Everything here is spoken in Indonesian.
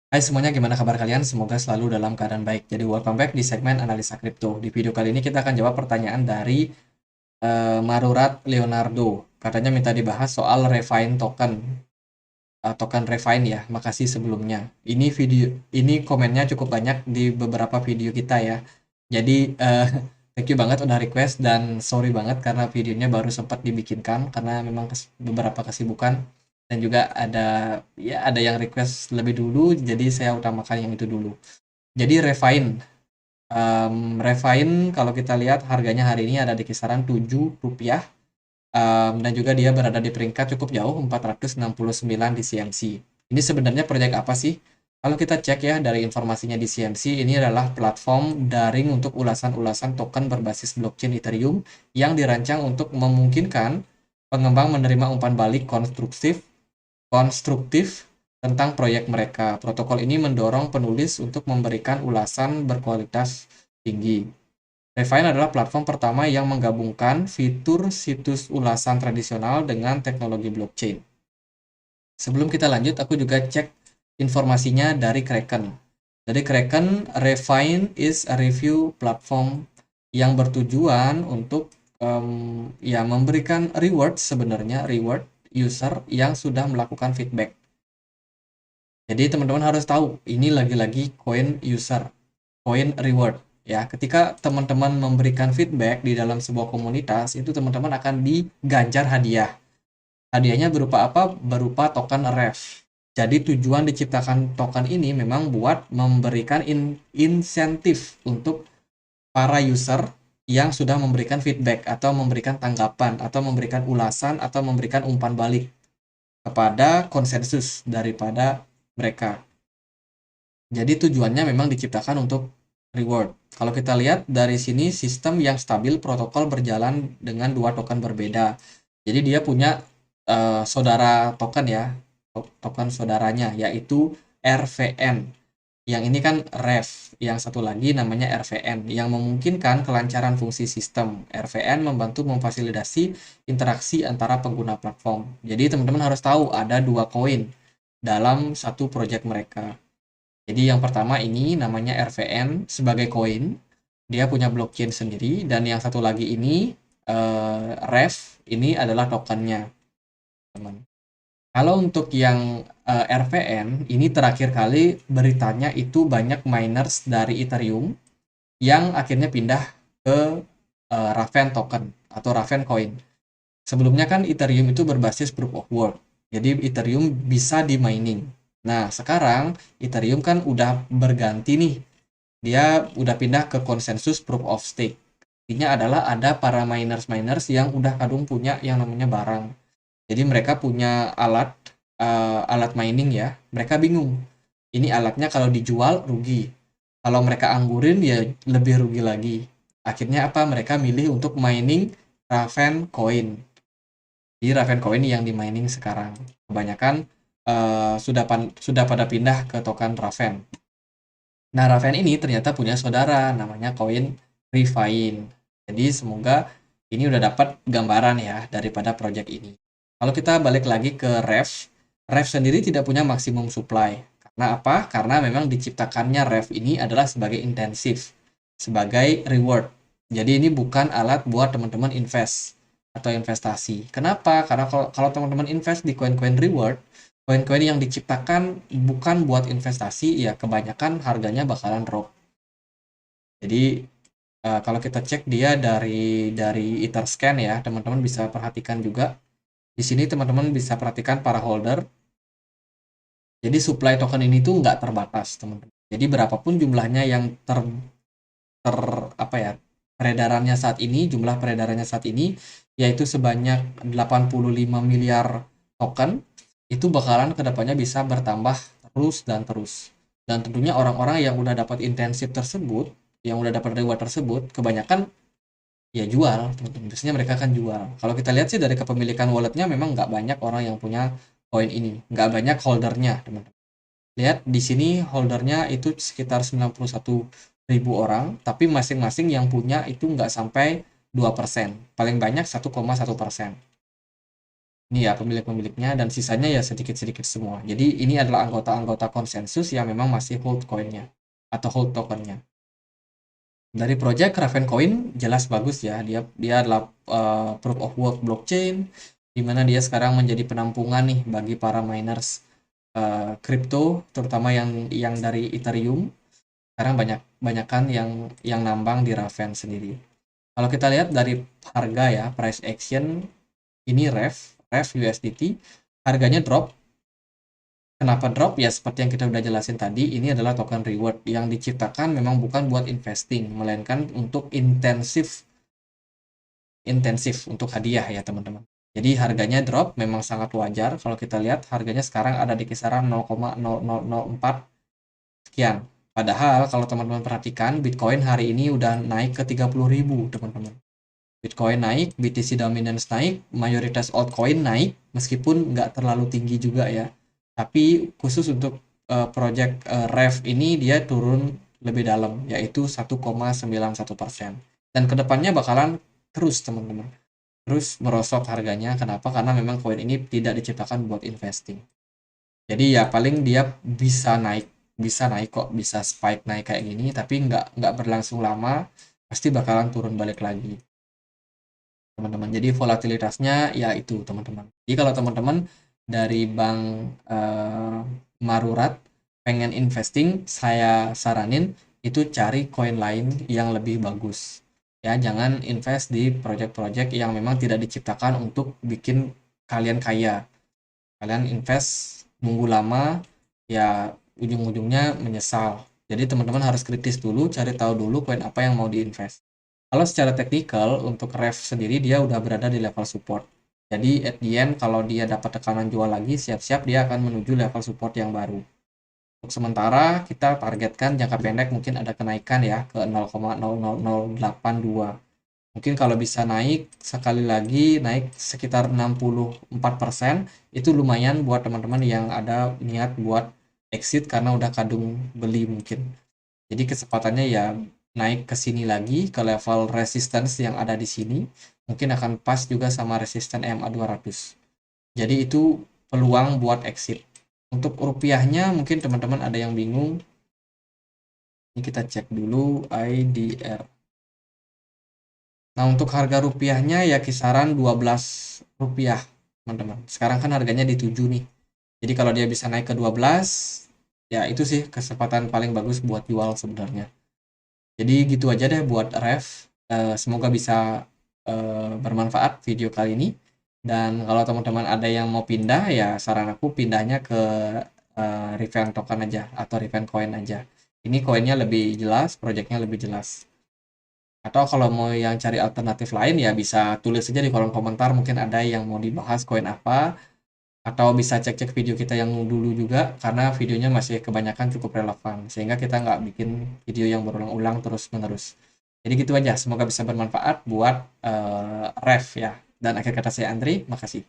Hai semuanya, gimana kabar kalian? Semoga selalu dalam keadaan baik. Jadi welcome back di segmen Analisa Kripto. Di video kali ini kita akan jawab pertanyaan dari Marurat Leonardo. Katanya minta dibahas soal Refine token. Token Refine ya. Makasih sebelumnya. Ini komennya cukup banyak di beberapa video kita ya. Jadi thank you banget udah request dan sorry banget karena videonya baru sempat dibikinkan karena memang beberapa kesibukan dan juga ada yang request lebih dulu, jadi saya utamakan yang itu dulu. Jadi Refine kalau kita lihat harganya hari ini ada di kisaran Rp7, dan juga dia berada di peringkat cukup jauh 469 di CMC. Ini sebenarnya proyek apa sih? Kalau kita cek ya dari informasinya di CMC, ini adalah platform daring untuk ulasan-ulasan token berbasis blockchain Ethereum yang dirancang untuk memungkinkan pengembang menerima umpan balik konstruktif tentang proyek mereka. Protokol ini mendorong penulis untuk memberikan ulasan berkualitas tinggi. Refine adalah platform pertama yang menggabungkan fitur situs ulasan tradisional dengan teknologi blockchain. Sebelum kita lanjut, aku juga cek informasinya dari Kraken. Dari Kraken, Refine is a review platform yang bertujuan untuk ya memberikan reward user yang sudah melakukan feedback. Jadi teman-teman harus tahu, ini lagi-lagi coin user, coin reward. Ya, ketika teman-teman memberikan feedback di dalam sebuah komunitas, itu teman-teman akan diganjar hadiah. Hadiahnya berupa apa? Berupa token ref. Jadi tujuan diciptakan token ini memang buat memberikan insentif untuk para user yang sudah memberikan feedback atau memberikan tanggapan atau memberikan ulasan atau memberikan umpan balik kepada konsensus daripada mereka. Jadi tujuannya memang diciptakan untuk reward. Kalau kita lihat dari sini sistem yang stabil, protokol berjalan dengan dua token berbeda. Jadi dia punya saudara token ya, token saudaranya yaitu RVN. Yang ini kan ref, yang satu lagi namanya RVN yang memungkinkan kelancaran fungsi sistem. RVN membantu memfasilitasi interaksi antara pengguna platform. Jadi teman-teman harus tahu ada dua koin dalam satu project mereka. Jadi yang pertama ini namanya RVN sebagai koin, dia punya blockchain sendiri, dan yang satu lagi ini ref, ini adalah tokennya, teman. Kalau untuk yang RVN, ini terakhir kali beritanya itu banyak miners dari Ethereum yang akhirnya pindah ke Raven token atau Raven coin. Sebelumnya kan Ethereum itu berbasis proof of work. Jadi Ethereum bisa di mining. Nah, sekarang Ethereum kan udah berganti nih. Dia udah pindah ke konsensus proof of stake. Artinya adalah ada para miners-miners yang udah kadung punya yang namanya barang. Jadi mereka punya alat mining ya. Mereka bingung. Ini alatnya kalau dijual rugi. Kalau mereka anggurin ya lebih rugi lagi. Akhirnya apa? Mereka milih untuk mining Raven coin. Di Raven coin yang di mining sekarang. Kebanyakan sudah pada pindah ke token Raven. Nah, Raven ini ternyata punya saudara namanya koin Refine. Jadi semoga ini udah dapat gambaran ya daripada project ini. Kalau kita balik lagi ke Ref sendiri tidak punya maksimum supply. Karena apa? Karena memang diciptakannya Ref ini adalah sebagai intensif, sebagai reward. Jadi ini bukan alat buat teman-teman invest atau investasi. Kenapa? Karena kalau teman-teman invest di koin-koin reward, koin-koin yang diciptakan bukan buat investasi, ya kebanyakan harganya bakalan drop. Jadi kalau kita cek dia dari Etherscan ya, teman-teman bisa perhatikan juga. Di sini teman-teman bisa perhatikan para holder. Jadi supply token ini tuh nggak terbatas, teman-teman. Jadi berapapun jumlahnya yang apa ya, jumlah peredarannya saat ini yaitu sebanyak 85 miliar token, itu bakalan kedepannya bisa bertambah terus dan terus. Dan tentunya orang-orang yang udah dapat intensif tersebut, yang udah dapat reward tersebut, kebanyakan ya jual, teman-teman. Biasanya mereka akan jual. Kalau kita lihat sih dari kepemilikan walletnya memang nggak banyak orang yang punya koin ini, nggak banyak holdernya, teman-teman. Lihat di sini holdernya itu sekitar 91.000 orang, tapi masing-masing yang punya itu nggak sampai 2%, paling banyak 1,1%. Ini ya pemilik-pemiliknya, dan sisanya ya sedikit-sedikit semua. Jadi ini adalah anggota-anggota konsensus yang memang masih hold coinnya atau hold tokennya. Dari project Ravencoin jelas bagus ya, dia adalah proof of work blockchain, di mana dia sekarang menjadi penampungan nih bagi para miners kripto, terutama yang dari Ethereum. Sekarang banyakan yang nambang di Raven sendiri. Kalau kita lihat dari harga ya, price action, ini REV USDT, harganya drop. Kenapa drop? Ya seperti yang kita udah jelasin tadi, ini adalah token reward yang diciptakan memang bukan buat investing, melainkan untuk intensif untuk hadiah ya teman-teman. Jadi harganya drop memang sangat wajar. Kalau kita lihat harganya sekarang ada di kisaran 0,0004 sekian. Padahal kalau teman-teman perhatikan, Bitcoin hari ini udah naik ke 30.000 teman-teman. Bitcoin naik, BTC dominance naik, mayoritas altcoin naik, meskipun nggak terlalu tinggi juga ya. Tapi khusus untuk project REV ini dia turun lebih dalam, yaitu 1,91%. Dan kedepannya bakalan terus teman-teman. Terus merosot harganya. Kenapa? Karena memang koin ini tidak diciptakan buat investing. Jadi ya paling dia bisa naik kok, bisa spike naik kayak gini, tapi nggak berlangsung lama, pasti bakalan turun balik lagi teman-teman. Jadi volatilitasnya ya itu teman-teman. Jadi kalau teman-teman dari Bank Marurat pengen investing, saya saranin itu cari koin lain yang lebih bagus. Ya, jangan invest di project-project yang memang tidak diciptakan untuk bikin kalian kaya. Kalian invest nunggu lama, ya ujung-ujungnya menyesal. Jadi teman-teman harus kritis dulu, cari tahu dulu koin apa yang mau diinvest. Kalau secara teknikal, untuk REV sendiri dia udah berada di level support. Jadi at the end, kalau dia dapat tekanan jual lagi, siap-siap dia akan menuju level support yang baru. Untuk sementara, kita targetkan jangka pendek mungkin ada kenaikan ya ke 0,00082. Mungkin kalau bisa naik sekali lagi, naik sekitar 64%, itu lumayan buat teman-teman yang ada niat buat exit karena udah kadung beli mungkin. Jadi kesempatannya ya naik ke sini lagi, ke level resistance yang ada di sini, mungkin akan pas juga sama resisten EMA 200. Jadi itu peluang buat exit. Untuk rupiahnya mungkin teman-teman ada yang bingung. Ini kita cek dulu IDR. Nah, untuk harga rupiahnya ya kisaran 12 rupiah, teman-teman. Sekarang kan harganya di 7 nih. Jadi kalau dia bisa naik ke 12, ya itu sih kesempatan paling bagus buat jual sebenarnya. Jadi gitu aja deh buat ref. Semoga bisa bermanfaat video kali ini. Dan kalau teman-teman ada yang mau pindah, ya saran aku pindahnya ke Riven token aja atau Riven coin aja. Ini koinnya lebih jelas, projectnya lebih jelas. Atau kalau mau yang cari alternatif lain ya bisa tulis saja di kolom komentar, mungkin ada yang mau dibahas koin apa, atau bisa cek-cek video kita yang dulu juga, karena videonya masih kebanyakan cukup relevan, sehingga kita nggak bikin video yang berulang-ulang terus-menerus. Jadi gitu aja, semoga bisa bermanfaat buat ref ya. Dan akhir kata saya Andri, makasih.